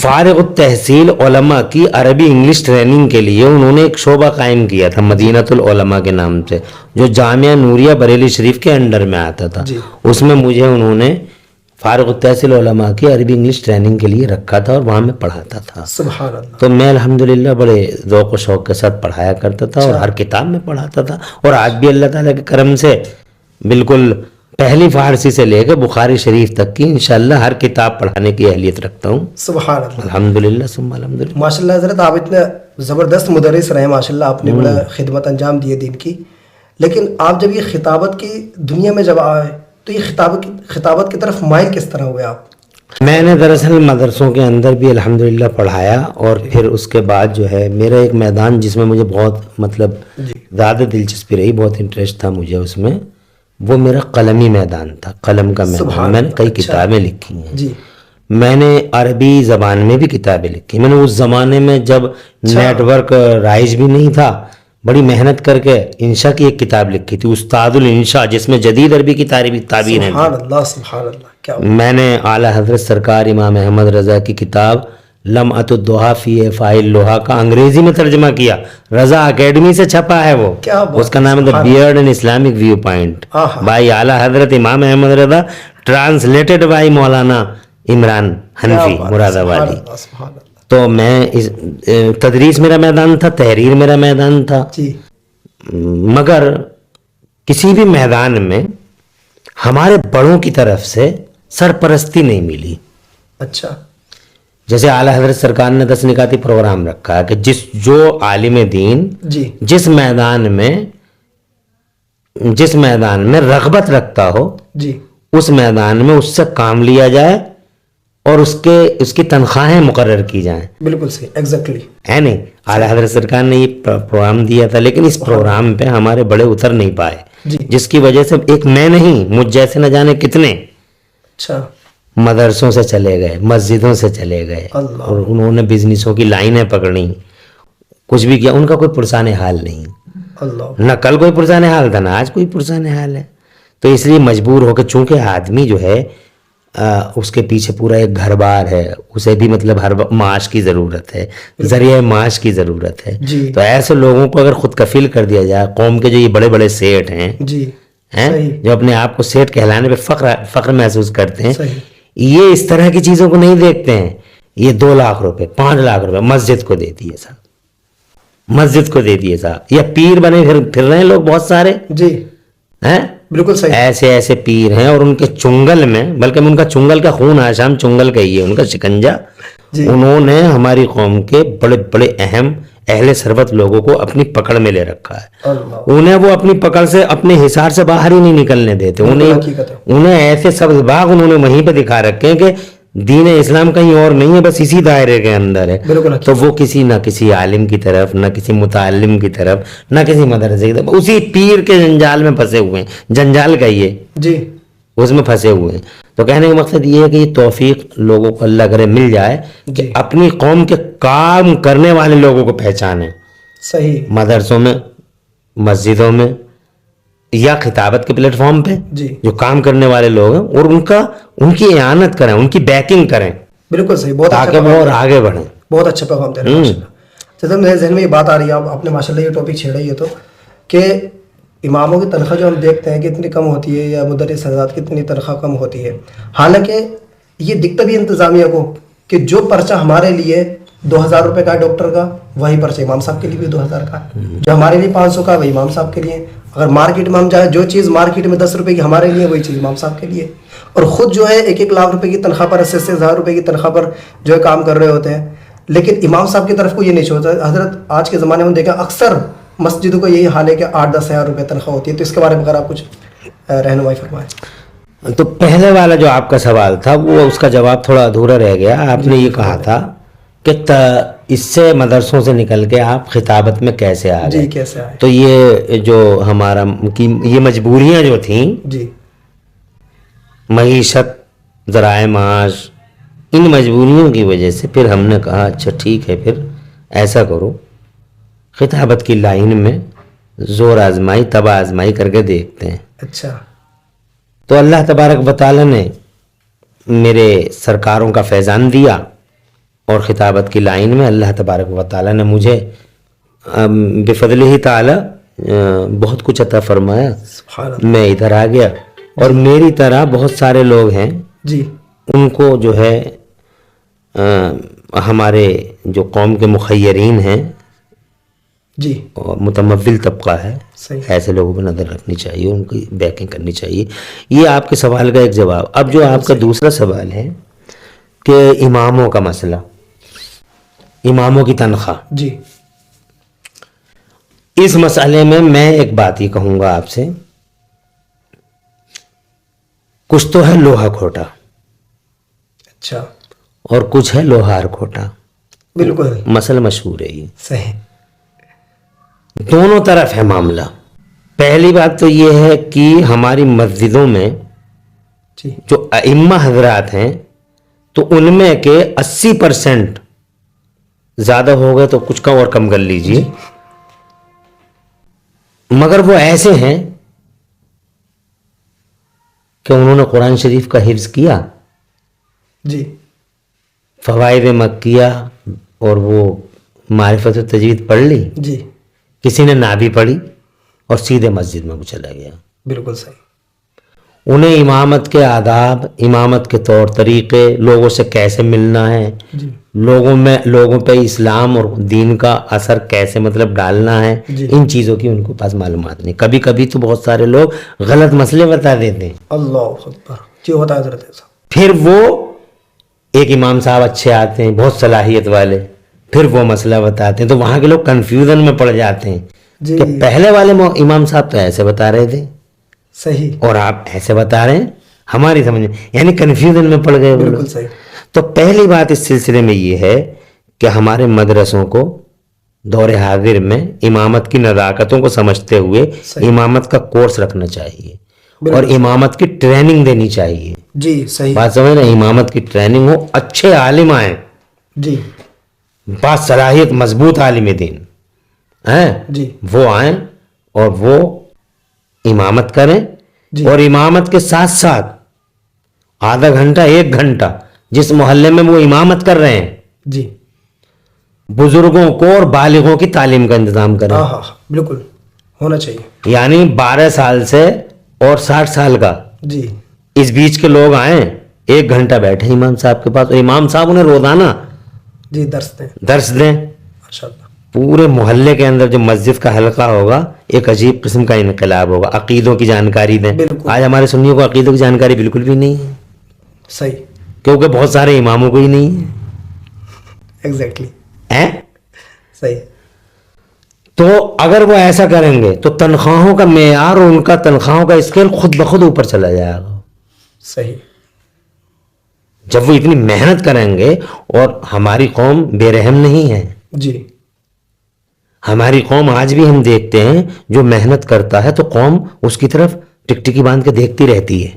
فارغ التحصیل علماء کی عربی انگلش ٹریننگ کے لیے انہوں نے ایک شعبہ قائم کیا تھا مدینۃ العلماء کے نام سے، جو جامعہ نوریہ بریلی شریف کے انڈر میں آتا تھا. اس میں مجھے انہوں نے فارغ التحصیل علماء کی عربی انگلش ٹریننگ کے لیے رکھا تھا اور وہاں میں پڑھاتا تھا. سبحان اللہ. تو میں الحمدللہ بڑے ذوق و شوق کے ساتھ پڑھایا کرتا تھا اور ہر کتاب میں پڑھاتا تھا. اور آج بھی اللہ تعالیٰ کے کرم سے بالکل پہلی فارسی سے لے کے بخاری شریف تک کی انشاءاللہ ہر کتاب پڑھانے کی اہلیت رکھتا ہوں. سبحان اللہ. الحمدللہ ثم الحمدللہ. ماشاءاللہ حضرت آپ اتنے زبردست مدرس رہے ماشاءاللہ، آپ نے بڑا خدمت انجام دیے دین کی. لیکن آپ جب یہ خطابت کی دنیا میں جب آئے تو یہ خطابت کی طرف مائل کس طرح ہوئے آپ؟ میں نے دراصل مدرسوں کے اندر بھی الحمدللہ پڑھایا، اور پھر اس کے بعد جو ہے میرا ایک میدان جس میں مجھے بہت مطلب زیادہ دلچسپی رہی، بہت انٹرسٹ تھا مجھے اس میں، وہ میرا قلمی میدان تھا، قلم کا میدان. میں نے کئی کتابیں لکھی ہیں. جی. میں نے عربی زبان میں بھی کتابیں لکھی. میں نے اس زمانے میں جب نیٹ ورک رائج بھی نہیں تھا، بڑی محنت کر کے انشاء کی ایک کتاب لکھی تھی، استاد الانشاء، جس میں جدید عربی کی تعبیر ہے. سبحان اللہ سبحان اللہ. کیا میں نے اعلیٰ حضرت سرکار امام احمد رضا کی کتاب لمعۃ الضحیٰ فی افعال اللوحا کا انگریزی میں ترجمہ کیا، رضا اکیڈمی سے چھپا ہے وہ. اس کا نام ہے the beard and Islamic viewpoint by اعلیٰ حضرت امام احمد رضا، ٹرانسلیٹڈ بائی مولانا عمران حنفی مراد آبادی. تو میں تدریس میرا میدان تھا، تحریر میرا میدان تھا. مگر کسی بھی میدان میں ہمارے بڑوں کی طرف سے سرپرستی نہیں ملی. اچھا. جیسے اعلیٰ حضرت سرکار نے 10 نکاتی پروگرام رکھا ہے کہ جو عالم دین جس میدان میں رغبت رکھتا ہو اس میدان میں اس سے کام لیا جائے اور اس کی تنخواہیں مقرر کی جائیں. بالکل صحیح، ایگزیکٹلی ہے نہیں. اعلیٰ حضرت سرکار نے یہ پروگرام دیا تھا، لیکن اس پروگرام پہ ہمارے بڑے اتر نہیں پائے، جس کی وجہ سے ایک میں نہیں، مجھ جیسے نہ جانے کتنے مدرسوں سے چلے گئے، مسجدوں سے چلے گئے، اور انہوں نے بزنسوں کی لائنیں پکڑی، کچھ بھی کیا. ان کا کوئی پرسان حال نہیں، نہ کل کوئی پرسان حال تھا، نہ آج کوئی پرسان حال ہے. تو اس لیے مجبور ہو کے، چونکہ آدمی جو ہے اس کے پیچھے پورا ایک گھر بار ہے، اسے بھی مطلب ہر معاش کی ضرورت ہے، ذریعہ معاش کی ضرورت ہے. تو ایسے لوگوں کو اگر خود کفیل کر دیا جائے، قوم کے جو یہ بڑے بڑے سیٹ ہیں جو اپنے آپ کو سیٹ کہلانے پہ فخر محسوس کرتے ہیں، یہ اس طرح کی چیزوں کو نہیں دیکھتے ہیں. یہ 2 لاکھ روپے 5 لاکھ روپے مسجد کو دے دیے صاحب، یا پیر بنے پھر رہے ہیں لوگ بہت سارے. بالکل صحیح. ایسے پیر ہیں، اور ان کے چنگل میں، بلکہ ان کا چنگل کا خون آشام چنگل کا ہی ہے، ان کا شکنجا. انہوں نے ہماری قوم کے بڑے بڑے اہم اہل ثروت لوگوں کو اپنی پکڑ میں لے رکھا ہے. انہیں وہ اپنی پکڑ سے، اپنے حصار سے باہر ہی نہیں نکلنے دیتے. انہیں ایسے سبز باغ انہوں نے وہیں پہ دکھا رکھے ہیں کہ دین اسلام کہیں اور نہیں ہے، بس اسی دائرے کے اندر ہے. تو وہ نہ کسی عالم کی طرف، نہ کسی متعلم کی طرف، نہ کسی مدرسے کی طرف، اسی پیر کے جنجال میں پھنسے ہوئے ہیں. جنجال کا یہ اس میں پھنسے ہوئے ہیں. تو کہنے کا مقصد یہ ہے کہ یہ توفیق لوگوں کو اللہ کرے مل جائے کہ اپنی قوم کے کام کرنے والے لوگوں کو پہچانے. صحیح. مدرسوں میں، مسجدوں میں، یا خطابت کے پلیٹ فارم پہ جو کام کرنے والے لوگ ہیں، اور ان کی اعانت کریں، ان کی بیکنگ کریں. بالکل صحیح. بہت تاکہ وہ اور آگے بڑھیں. بہت اچھا پیغام دے رہے ہیں. جیسے میرے ذہن میں یہ بات آ رہی ہے، آپ نے ماشاءاللہ یہ ٹاپک چھیڑا ہی ہے، تو کہ اماموں کی تنخواہ جو ہم دیکھتے ہیں کہ اتنی کم ہوتی ہے، یا مدرس حضرات کی اتنی تنخواہ کم ہوتی ہے. حالانکہ یہ دکھتا بھی انتظامیہ کو کہ جو پرچہ ہمارے لیے 2000 روپے کا ہے ڈاکٹر کا، وہی پرچہ امام صاحب کے لیے بھی 2000 کا ہے. جو ہمارے لیے 500 کا ہے وہی امام صاحب کے لیے. اگر مارکیٹ میں ہم جائیں، جو چیز مارکیٹ میں 10 روپے کی ہمارے لیے، وہی چیز امام صاحب کے لیے. اور خود جو ہے 1-1 لاکھ روپے کی تنخواہ پر، 80,000 روپے کی تنخواہ پر جو ہے کام کر رہے ہوتے ہیں. لیکن امام صاحب کی طرف کو یہ نہیں چھوڑتا. حضرت آج کے زمانے میں دیکھا اکثر مسجدوں کا یہی حال ہے کہ 8-10 ہزار روپے تنخواہ ہوتی ہے. تو اس کے بارے میں اگر آپ کچھ رہنمائی فرمائیں. تو پہلے والا جو آپ کا سوال تھا، وہ اس کا جواب تھوڑا ادھورا رہ گیا. آپ نے یہ کہا تھا کہ اس سے مدرسوں سے نکل کے آپ خطابت میں کیسے آ گئے. کیسے آئے؟ تو یہ جو ہمارا یہ مجبوریاں جو تھیں، معیشت، ذرائع معاش، ان مجبوریوں کی وجہ سے پھر ہم نے کہا اچھا ٹھیک ہے، پھر ایسا کرو، خطابت کی لائن میں زور آزمائی، تباہ آزمائی کر کے دیکھتے ہیں. اچھا. تو اللہ تبارک و تعالی نے میرے سرکاروں کا فیضان دیا، اور خطابت کی لائن میں اللہ تبارک و تعالیٰ نے مجھے بفضلہ تعالیٰ بہت کچھ عطا فرمایا. سبحان اللہ. میں ادھر آ گیا اور میری طرح بہت سارے لوگ ہیں جی ان کو جو ہے ہمارے جو قوم کے مخیرین ہیں جی اور متمول طبقہ ہے صحیح. ایسے لوگوں پہ نظر رکھنی چاہیے, ان کی بیکنگ کرنی چاہیے. یہ آپ کے سوال کا ایک جواب. اب جو آپ کا دوسرا سوال ہے کہ اماموں کا مسئلہ, اماموں کی تنخواہ, جی اس مسئلے میں ایک بات یہ کہوں گا آپ سے, کچھ تو ہے لوہا کھوٹا اچھا اور کچھ ہے لوہار کھوٹا. بالکل مسئلہ مشہور ہے یہ, صحیح. دونوں طرف ہے معاملہ. پہلی بات تو یہ ہے کہ ہماری مسجدوں میں جی جو ائمہ حضرات ہیں تو ان میں کہ 80% زیادہ ہو گئے تو کچھ کا اور کم کر لیجئے, مگر وہ ایسے ہیں کہ انہوں نے قرآن شریف کا حفظ کیا, جی فوائد مکیہ اور وہ معرفت و تجوید پڑھ لی, جی کسی نے نہ بھی پڑھی اور سیدھے مسجد میں وہ چلا گیا. بالکل صحیح. انہیں امامت کے آداب, امامت کے طور طریقے, لوگوں سے کیسے ملنا ہے, جی لوگوں پہ اسلام اور دین کا اثر کیسے مطلب ڈالنا ہے, جی. ان چیزوں کی ان کے پاس معلومات نہیں. کبھی کبھی تو بہت سارے لوگ غلط مسئلے بتا دیتے ہیں. اللہ اکبر. جی ہوتا ہے حضرت ایسا. پھر وہ ایک امام صاحب اچھے آتے ہیں بہت صلاحیت والے, پھر وہ مسئلہ بتاتے ہیں تو وہاں کے لوگ کنفیوژن میں پڑ جاتے ہیں جی کہ پہلے والے امام صاحب تو ایسے بتا رہے تھے صحیح. اور آپ ایسے بتا رہے ہیں, ہماری سمجھ میں یعنی کنفیوژن میں پڑ گئے وہ لوگ. بالکل صحیح. تو پہلی بات اس سلسلے میں یہ ہے کہ ہمارے مدرسوں کو دور حاضر میں امامت کی نزاکتوں کو سمجھتے ہوئے صحیح. امامت کا کورس رکھنا چاہیے بالکل. اور امامت کی ٹریننگ دینی چاہیے. جی صحیح. بات سمجھ رہے ہیں, امامت کی ٹریننگ ہو, اچھے عالم آئیں, جی با صلاحیت مضبوط عالم دین ہیں, جی وہ آئیں اور وہ امامت کریں. جی. اور امامت کے ساتھ ساتھ آدھا گھنٹہ 1 گھنٹہ جس محلے میں وہ امامت کر رہے ہیں جی بزرگوں کو اور بالغوں کی تعلیم کا انتظام کریں. ہاں ہاں بالکل ہونا چاہیے. یعنی 12 سال سے اور 60 سال کا جی اس بیچ کے لوگ آئیں, 1 گھنٹہ بیٹھے امام صاحب کے پاس اور امام صاحب انہیں روزانہ جی درس دیں. درس دیں. ماشاء اللہ. پورے محلے کے اندر جو مسجد کا حلقہ ہوگا ایک عجیب قسم کا انقلاب ہوگا. عقیدوں کی جانکاری دیں. بالکل. آج ہمارے سنیوں کو عقیدوں کی جانکاری بالکل بھی نہیں ہے صحیح. کیونکہ بہت سارے اماموں کو ہی نہیں ہے. ایگزیکٹلی. ہیں؟ صحیح. تو اگر وہ ایسا کریں گے تو تنخواہوں کا معیار اور ان کا تنخواہوں کا اسکیل خود بخود اوپر چلا جائے گا. صحیح. جب وہ اتنی محنت کریں گے, اور ہماری قوم بے رحم نہیں ہے. جی ہماری قوم آج بھی ہم دیکھتے ہیں جو محنت کرتا ہے تو قوم اس کی طرف ٹکٹکی باندھ کے دیکھتی رہتی ہے.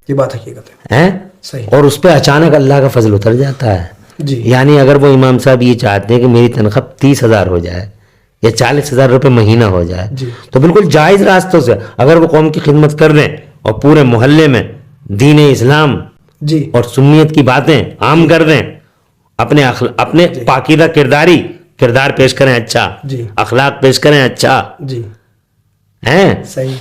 یہ بات حقیقت ہے. ہیں؟ صحیح. اور اس پہ اچانک اللہ کا فضل اتر جاتا ہے. جی یعنی اگر وہ امام صاحب یہ چاہتے ہیں کہ میری تنخواہ 30,000 ہو جائے یا 40,000 روپے مہینہ ہو جائے, جی تو بالکل جائز راستوں سے اگر وہ قوم کی خدمت کر دیں اور پورے محلے میں دین اسلام جی اور سنیت کی باتیں عام کر دیں, اپنے پاکیزہ کردار پیش کریں اچھا, جی اخلاق پیش کریں اچھا, جی ہیں صحیح.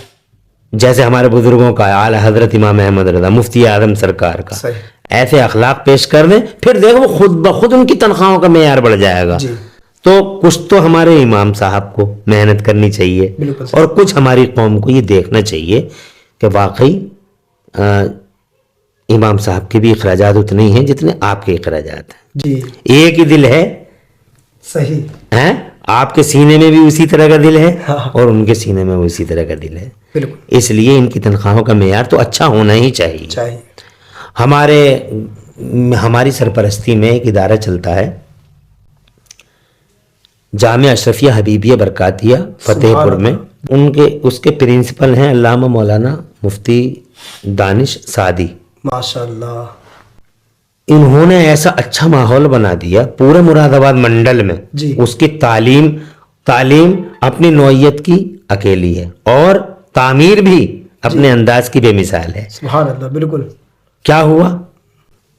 جیسے ہمارے بزرگوں کا اعلی حضرت امام احمد رضا مفتی اعظم سرکار کا, صحیح. ایسے اخلاق پیش کر دیں, پھر دیکھو خود بخود ان کی تنخواہوں کا معیار بڑھ جائے گا. جی تو کچھ تو ہمارے امام صاحب کو محنت کرنی چاہیے بالکل. اور کچھ ہماری قوم کو یہ دیکھنا چاہیے کہ واقعی امام صاحب کے بھی اخراجات اتنے ہی ہیں جتنے آپ کے اخراجات ہیں. جی ایک ہی دل ہے, صحیح. ہیں, آپ کے سینے میں بھی اسی طرح کا دل ہے ہاں. اور ان کے سینے میں اسی طرح کا دل ہے. بالکل اس لیے ان کی تنخواہوں کا معیار تو اچھا ہونا ہی چاہیے. چاہیے. ہماری سرپرستی میں ایک ادارہ چلتا ہے جامعہ اشرفیہ حبیبیہ برکاتیہ فتح پور میں. اس کے پرنسپل ہیں علامہ مولانا مفتی دانش سعدی. ماشاء اللہ. انہوں نے ایسا اچھا ماحول بنا دیا پورے مراد آباد منڈل میں. جی اس کی تعلیم اپنی نوعیت کی اکیلی ہے اور تعمیر بھی اپنے انداز کی بے مثال ہے. سبحان اللہ. بالکل. کیا ہوا,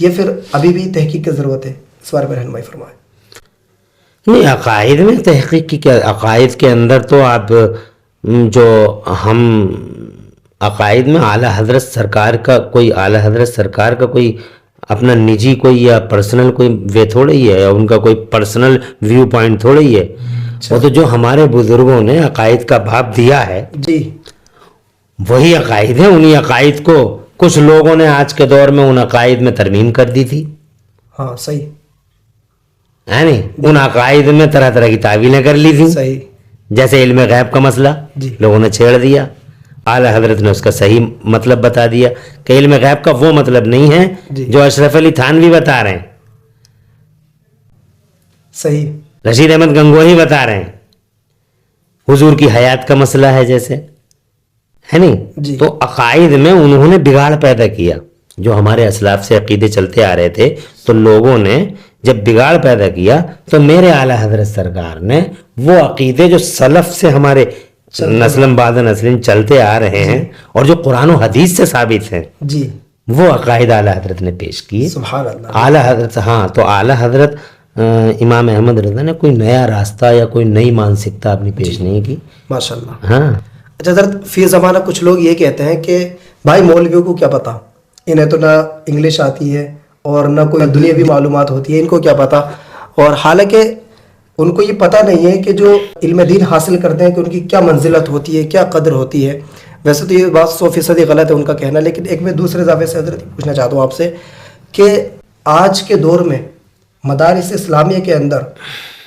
یہ پھر ابھی بھی تحقیق کی ضرورت ہے؟ اس بارے میں رہنمائی فرمائیں. نہیں، عقائد میں تحقیق کی کیا؟ عقائد کے اندر تو آپ جو ہم عقائد میں اعلیٰ حضرت سرکار کا کوئی اپنا نجی کوئی یا پرسنل کوئی وے تھوڑا ہی ہے، ان کا کوئی پرسنل ویو پوائنٹ تھوڑا ہی ہے. وہ تو جو ہمارے بزرگوں نے عقائد کا باب دیا ہے جی وہی عقائد ہیں. انہی عقائد کو کچھ لوگوں نے آج کے دور میں ان عقائد میں ترمیم کر دی تھی، ہاں صحیح ہے نہیں؟ ان عقائد میں طرح طرح کی تعویلیں کر لی تھیں. صحیح. جیسے علم غیب کا مسئلہ جی. لوگوں نے چھیڑ دیا، اعلیٰ حضرت نے اس کا صحیح مطلب بتا دیا کہ علم غیب کا وہ مطلب نہیں ہے جی. جو اشرف علی تھانوی بتا رہے ہیں، صحیح. رشید احمد گنگوہی بتا رہے ہیں. حضور کی حیات کا مسئلہ ہے جیسے، ہے نہیں؟ جی. تو عقائد میں انہوں نے بگاڑ پیدا کیا. جو ہمارے اسلاف سے عقیدے چلتے آ رہے تھے تو لوگوں نے جب بگاڑ پیدا کیا تو میرے اعلیٰ حضرت سرکار نے وہ عقیدے جو سلف سے ہمارے نسلم بعد نسلم چلتے آ رہے ہیں اور جو قرآن و حدیث سے ثابت ہیں، جی وہ عقائد اعلیٰ حضرت نے پیش کیے. سبحان اللہ. اعلیٰ حضرت، ہاں، تو اعلیٰ حضرت امام احمد رضا نے کوئی نیا راستہ یا کوئی نئی مانسکتا اپنی پیش نہیں کی. ماشاء اللہ. ہاں. اچھا حضرت، فی زمانہ کچھ لوگ یہ کہتے ہیں کہ بھائی مولویوں کو کیا پتا، انہیں تو نہ انگلش آتی ہے اور نہ کوئی دنیاوی معلومات ہوتی ہے، ان کو کیا پتا. اور حالانکہ ان کو یہ پتہ نہیں ہے کہ جو علم دین حاصل کرتے ہیں کہ ان کی کیا منزلت ہوتی ہے، کیا قدر ہوتی ہے. ویسے تو یہ بات 100% غلط ہے ان کا کہنا، لیکن ایک میں دوسرے زاویے سے حضرت پوچھنا چاہتا ہوں آپ سے کہ آج کے دور میں مدارس اسلامیہ کے اندر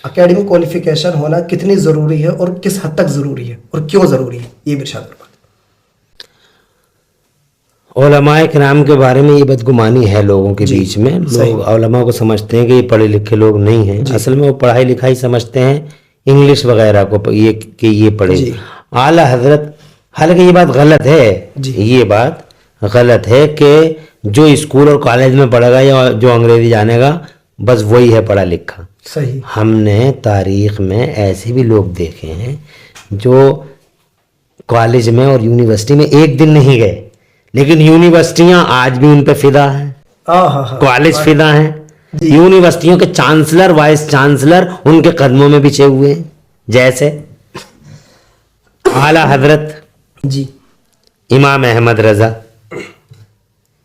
اکیڈمک کوالیفیکیشن ہونا کتنی ضروری ہے اور کس حد تک ضروری ہے اور کیوں ضروری ہے، یہ بھی ارشاد فرمائیں. علماء کرام کے بارے میں یہ بدگمانی ہے لوگوں کے بیچ میں. لوگ علماء کو سمجھتے ہیں کہ یہ پڑھے لکھے لوگ نہیں ہیں. اصل میں وہ پڑھائی لکھائی سمجھتے ہیں انگلش وغیرہ کو، کہ یہ پڑھے. اعلیٰ حضرت، حالانکہ یہ بات غلط ہے، یہ بات غلط ہے کہ جو اسکول اور کالج میں پڑھے گا یا جو انگریزی جانے گا بس وہی ہے پڑھا لکھا. صحیح. ہم نے تاریخ میں ایسے بھی لوگ دیکھے ہیں جو کالج میں اور یونیورسٹی میں ایک دن نہیں گئے، لیکن یونیورسٹیاں آج بھی ان پہ فدا ہیں، کالج فدا ہیں. یونیورسٹیوں کے چانسلر، وائس چانسلر ان کے قدموں میں بچھے ہوئے ہیں. جیسے اعلیٰ حضرت جی امام احمد رضا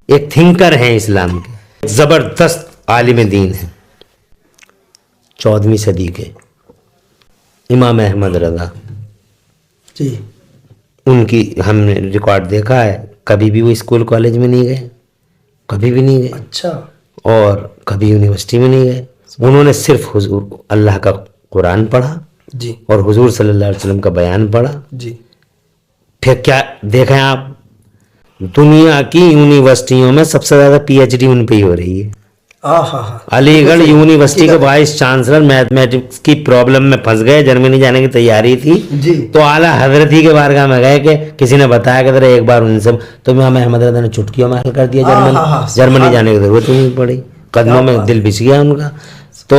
ایک تھنکر ہیں اسلام کے، زبردست عالم دین ہیں. 14ویں صدی کے امام احمد رضا، جی ان کی ہم نے ریکارڈ دیکھا ہے، کبھی بھی وہ اسکول کالج میں نہیں گئے، کبھی بھی نہیں گئے. اچھا. اور کبھی یونیورسٹی میں نہیں گئے. انہوں نے صرف حضور اللہ کا قرآن پڑھا جی اور حضور صلی اللہ علیہ وسلم کا بیان پڑھا. جی. پھر کیا دیکھیں آپ، دنیا کی یونیورسٹیوں میں سب سے زیادہ پی ایچ ڈی ان پہ ہی ہو رہی ہے. علی گڑھ یونیورسٹی کے وائس چانسلر میتھمیٹکس کی پرابلم میں پھنس گئے، جرمنی جانے کی تیاری تھی تو اعلیٰ حضرت ہی کے بارگاہ میں گئے کہ کسی نے بتایا کہ ذرا ایک بار ان سے، تو امام احمد رضا نے چٹکیوں میں حل کر دیا. جرمنی جانے کی ضرورت ہی نہیں پڑی، قدموں میں دل بچ گیا ان کا. تو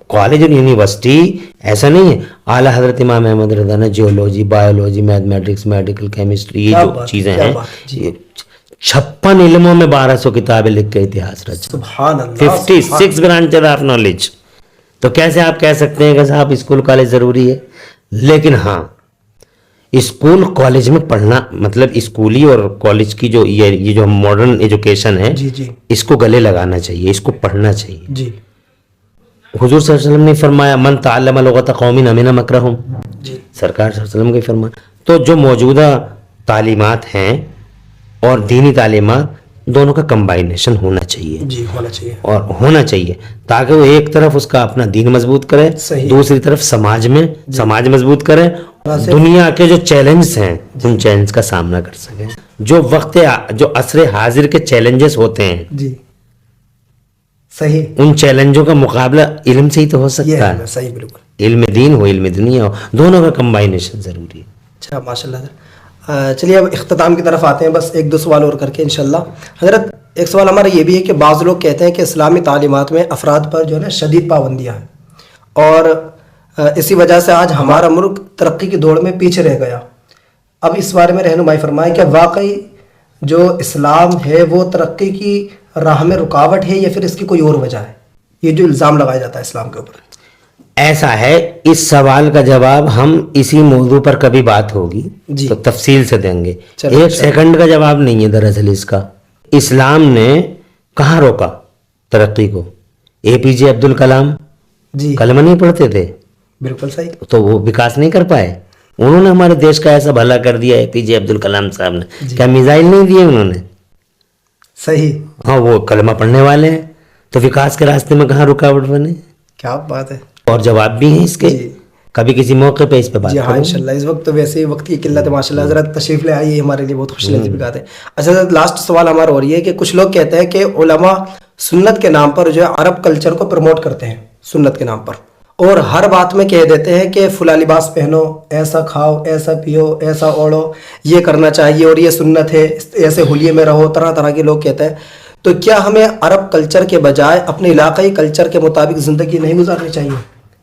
کالج اور یونیورسٹی ایسا نہیں ہے. اعلیٰ حضرت امام احمد رضا نے geology, biology, mathematics, medical chemistry, یہ جو چیزیں ہیں 56 علموں میں 1200 کتابیں لکھ کے اتہاس رچا. سبحان اللہ. 56 برانچز آف نالج. تو کیسے آپ کہہ سکتے ہیں کہ صاحب اسکول کالج ضروری ہے؟ لیکن ہاں، اسکول کالج میں پڑھنا مطلب اسکولی اور کالج کی جو یہ جو ماڈرن ایجوکیشن ہے اس کو گلے لگانا چاہیے، اس کو پڑھنا چاہیے. جی. حضور صلی اللہ علیہ وسلم نے فرمایا من تعلم لغت قوم امن مکرہم. جی. سرکار صلی اللہ علیہ وسلم کا فرمان. تو جو موجودہ تعلیمات ہیں اور دینی تعلیمات دونوں کا کمبائنیشن ہونا چاہیے. جی ہونا چاہیے. اور ہونا چاہیے تاکہ وہ ایک طرف اس کا اپنا دین مضبوط کرے، دوسری طرف سماج مضبوط کرے، دنیا کے جو چیلنجز ہیں ان چیلنج کا سامنا کر سکے. جو عصر حاضر کے چیلنجز ہوتے ہیں جی صحیح، ان چیلنجوں کا مقابلہ علم سے ہی تو ہو سکتا ہے. صحیح بالکل. علم دین ہو، علم دنیا ہو، دونوں کا کمبائنیشن ضروری ہے. اچھا ماشاء اللہ. چلیے اب اختتام کی طرف آتے ہیں، بس ایک دو سوال اور کر کے انشاءاللہ. حضرت ایک سوال ہمارا یہ بھی ہے کہ بعض لوگ کہتے ہیں کہ اسلامی تعلیمات میں افراد پر جو ہے نا شدید پابندیاں ہیں اور اسی وجہ سے آج ہمارا ملک ترقی کی دوڑ میں پیچھے رہ گیا. اب اس بارے میں رہنمائی فرمائیں کہ واقعی جو اسلام ہے وہ ترقی کی راہ میں رکاوٹ ہے یا پھر اس کی کوئی اور وجہ ہے؟ یہ جو الزام لگایا جاتا ہے اسلام کے اوپر. ایسا ہے، اس سوال کا جواب ہم اسی موضوع پر کبھی بات ہوگی جی. تو تفصیل سے دیں گے. چلو، ایک سیکنڈ کا جواب نہیں ہے دراصل اس کا. اسلام نے کہاں روکا ترقی کو؟ اے پی جے عبد الکلام جی کلمہ نہیں پڑھتے تھے بالکل صحیح. تو وہ وکاس نہیں کر پائے. انہوں نے ہمارے دیش کا ایسا بھلا کر دیا اے پی جے عبد الکلام صاحب نے. جی. کیا میزائل نہیں دیے انہوں نے؟ صحیح. ہاں، وہ کلمہ پڑھنے والے ہیں. تو وکاس کے راستے میں کہاں رکاوٹ بنے؟ کیا بات ہے. اور جواب بھی ہیں اس کے. جی. کبھی کسی موقع پہ اس پہ بات جی ہاں کریں گے. انشاءاللہ. اس وقت تو ویسے ہی وقت کی قلت ہے ماشاء اللہ. حضرت تشریف لے آئیے، ہمارے لیے بہت خوش نصیبی بات ہے. اچھا حضرت، لاسٹ سوال ہمارا ہو رہی ہے کہ کچھ لوگ کہتے ہیں کہ علماء سنت کے نام پر جو ہے عرب کلچر کو پروموٹ کرتے ہیں سنت کے نام پر، اور ہر بات میں کہہ دیتے ہیں کہ فلاں لباس پہنو، ایسا کھاؤ، ایسا پیو، ایسا اوڑھو، یہ کرنا چاہیے اور یہ سنت ہے، ایسے حلیے میں رہو. طرح طرح کے لوگ کہتے ہیں. تو کیا ہمیں عرب کلچر کے بجائے اپنے علاقائی کلچر کے مطابق زندگی نہیں گزارنی چاہیے؟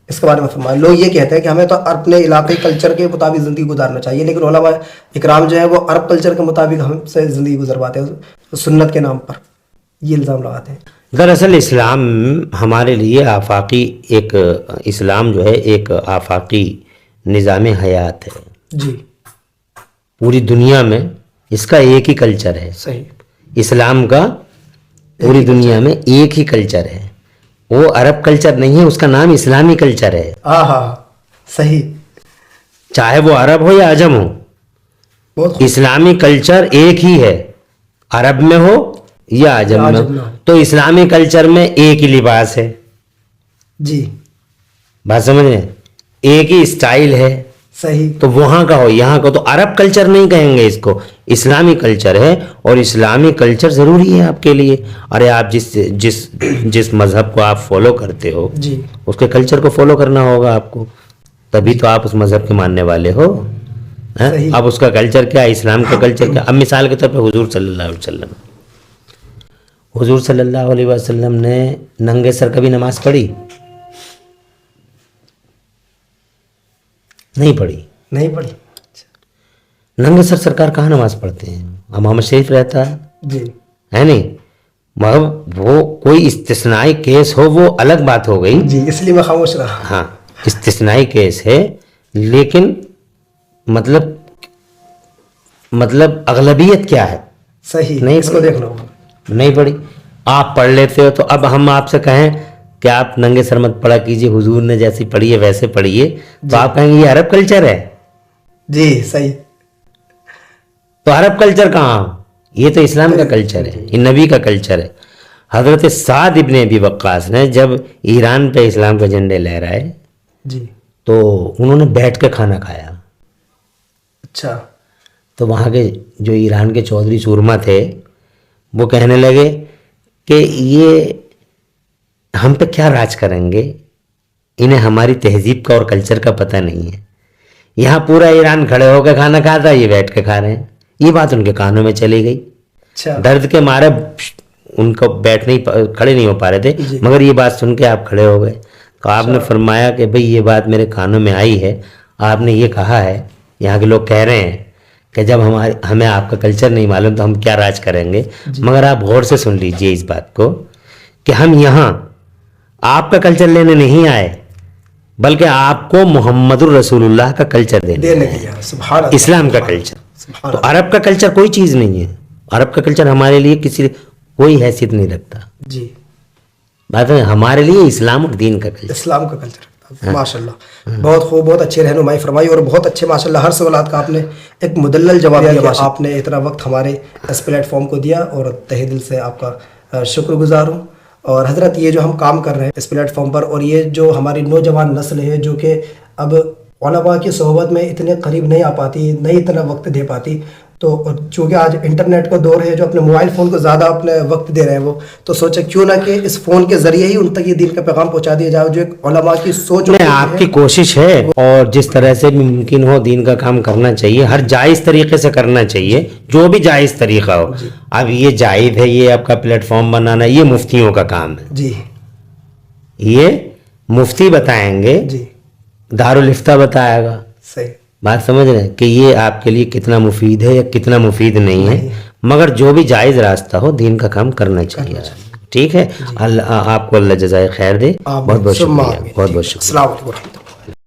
اس کے بارے میں فرمائیں. لوگ یہ کہتے ہیں کہ ہمیں تو اپنے علاقائی کلچر کے مطابق زندگی گزارنا چاہیے، لیکن علماء اکرام جو ہے وہ عرب کلچر کے مطابق ہم سے زندگی گزرواتے ہیں سنت کے نام پر. یہ الزام لگاتے ہیں. دراصل اسلام ہمارے لیے آفاقی ایک، اسلام جو ہے ایک آفاقی نظام حیات ہے. جی پوری دنیا میں اس کا ایک ہی کلچر ہے. صحیح. اسلام کا پوری دنیا میں ایک ہی کلچر ہے. وہ عرب کلچر نہیں ہے، اس کا نام اسلامی کلچر ہے. ہاں ہاں صحیح. چاہے وہ عرب ہو یا عجم ہو، بہت خوب. اسلامی کلچر ایک ہی ہے، عرب میں ہو یا عجم میں ہو. تو اسلامی کلچر میں ایک ہی لباس ہے. جی بات سمجھ رہے ہیں؟ ایک ہی اسٹائل ہے. صحیح. تو وہاں کا ہو یہاں کا، تو عرب کلچر نہیں کہیں گے اس کو، اسلامی کلچر ہے. اور اسلامی کلچر ضروری ہے آپ کے لیے. ارے آپ جس مذہب کو آپ فالو کرتے ہو جی اس کے کلچر کو فالو کرنا ہوگا آپ کو، تبھی تو آپ اس مذہب کے ماننے والے ہو. صحیح. اب اس کا کلچر کیا، اسلام کا کلچر کیا؟ اب مثال کے طور پہ حضور صلی اللہ علیہ وسلم، حضور صلی اللہ علیہ وسلم نے ننگے سر کبھی نماز پڑھی؟ نہیں پڑھی. نہیں پڑھی. ننگے سر سرکار کہاں نماز پڑھتے ہیں؟ امام شریف رہتا جی ہے نہیں. مگر وہ کوئی استثنائی کیس ہو وہ الگ بات ہو گئی. جی اس لیے میں خاموش رہا. ہاں استثنائی کیس ہے، لیکن مطلب اغلبیت کیا ہے؟ صحیح. نہیں اس کو دیکھنا ہوگا. نہیں پڑھی. آپ پڑھ لیتے ہو تو اب ہم آپ سے کہیں کہ آپ ننگے سر مت پڑھا کیجئے، حضور نے جیسی پڑھی ہے ویسے پڑھیے، تو آپ کہیں گے یہ عرب کلچر ہے. جی صحیح. تو عرب کلچر کہاں؟ یہ تو اسلام کا کلچر ہے، یہ نبی کا کلچر ہے. حضرت سعد ابن ابی وقاص نے جب ایران پہ اسلام کے جھنڈے لہرائے جی تو انہوں نے بیٹھ کے کھانا کھایا. اچھا. تو وہاں کے جو ایران کے چودھری سورما تھے وہ کہنے لگے کہ یہ ہم پہ کیا راج کریں گے، انہیں ہماری تہذیب کا اور کلچر کا پتہ نہیں ہے. یہاں پورا ایران کھڑے ہو کے کھانا کھاتا ہے، یہ بیٹھ کے کھا رہے ہیں. یہ بات ان کے کانوں میں چلی گئی. اچھا. درد کے مارے ان کو کھڑے نہیں ہو پا رہے تھے، مگر یہ بات سن کے آپ کھڑے ہو گئے. تو آپ نے فرمایا کہ بھئی یہ بات میرے کانوں میں آئی ہے، آپ نے یہ کہا ہے، یہاں کے لوگ کہہ رہے ہیں کہ جب ہمیں آپ کا کلچر نہیں معلوم تو ہم کیا راج کریں گے. مگر آپ غور سے سن لیجئے اس بات کو کہ ہم یہاں آپ کا کلچر لینے نہیں آئے، بلکہ آپ کو محمد الرسول اللہ کا کلچر دینے دیا. سبحان اللہ. اسلام کا کلچر. سبحان تو اللہ. عرب کا کلچر کوئی چیز نہیں ہے. عرب کا کلچر ہمارے لیے کوئی حیثیت نہیں رکھتا. جی بات ہے ہمارے لیے اسلام اور دین کا کلچر. اسلام کا کلچر. ماشاء اللہ بہت خوب، بہت اچھی رہنمائی فرمائی اور بہت اچھے ماشاء اللہ ہر سوالات کا آپ نے ایک مدلل جواب دیا. آپ نے اتنا وقت ہمارے اس پلیٹ فارم کو دیا اور تہہ دل سے آپ کا شکر گزار ہوں. اور حضرت یہ جو ہم کام کر رہے ہیں اس پلیٹ فارم پر، اور یہ جو ہماری نوجوان نسل ہے جو کہ اب علماء کی صحبت میں اتنے قریب نہیں آ پاتی، نہیں اتنا وقت دے پاتی، تو چونکہ آج انٹرنیٹ کا دور ہے، جو اپنے موبائل فون کو زیادہ اپنے وقت دے رہے ہیں، وہ تو سوچے کیوں نہ کہ اس فون کے ذریعے ہی ان تک یہ دین کا پیغام پہنچا دیا جائے. جو ایک علماء کی سوچ آپ کی کوشش ہے، اور جس طرح سے بھی ممکن ہو دین کا کام کرنا چاہیے، ہر جائز طریقے سے کرنا چاہیے، جو بھی جائز طریقہ ہو. اب یہ جائز ہے، یہ آپ کا پلیٹ فارم بنانا، یہ مفتیوں کا کام ہے. جی یہ مفتی بتائیں گے، جی دارالفتہ بتائے گا. صحیح. بات سمجھ رہے ہیں کہ یہ آپ کے لیے کتنا مفید ہے یا کتنا مفید نہیں ہے. مگر جو بھی جائز راستہ ہو دین کا کام کرنا چاہیے. ٹھیک ہے, اللہ آپ کو اللہ جزائے خیر دے. بہت بہت شکریہ, بہت بہت شکریہ. السلام علیکم ورحمۃ اللہ.